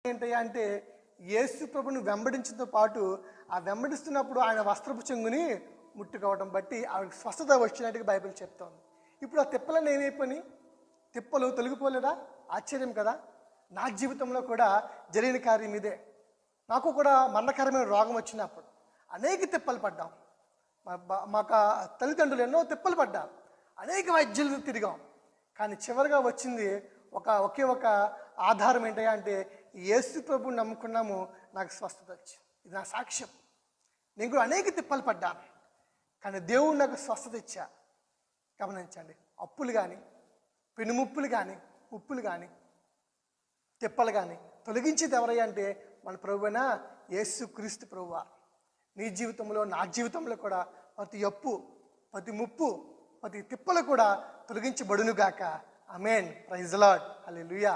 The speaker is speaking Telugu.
ఏంటయ్యా అంటే యేసు ప్రభుని వెంబడించడంతో పాటు ఆ వెంబడిస్తున్నప్పుడు ఆయన వస్త్రపు చెంగుని ముట్టుకోవడం బట్టి ఆవిడకి స్వస్థత వచ్చినట్టుగా బైబిల్ చెప్తోంది. ఇప్పుడు ఆ తిప్పలన్నీ ఏమైపోయి తిప్పలు తొలగిపోలేదా? ఆశ్చర్యం కదా. నా జీవితంలో కూడా జరిగిన కార్యం ఇదే. నాకు కూడా మరణకరమైన రోగం వచ్చినప్పుడు అనేక తిప్పలు పడ్డాం. మాకు తల్లిదండ్రులు ఎన్నో తిప్పలు పడ్డారు, అనేక వైద్యులు తిరిగాం. కానీ చివరిగా వచ్చింది ఒకే ఒక ఆధారం ఏంటంటే అంటే యేసు ప్రభుని నమ్ముకున్నాము, నాకు స్వస్థత వచ్చింది. ఇది నా సాక్ష్యం. నేను కూడా అనేక తిప్పలు పడ్డాను, కానీ దేవుడు నాకు స్వస్థత ఇచ్చా. గమనించండి, అప్పులు కానీ పెనుముప్పులు కానీ ఉప్పులు కానీ తిప్పలు కానీ తొలగించేది ఎవరయ్యా అంటే మన ప్రభువైన యేసు క్రీస్తు ప్రభువారు. నీ జీవితంలో నా జీవితంలో కూడా ప్రతి అప్పు, ప్రతి ముప్పు, ప్రతి తిప్పలు కూడా తొలగించబడునుగాక. Amen. Praise the Lord. Hallelujah.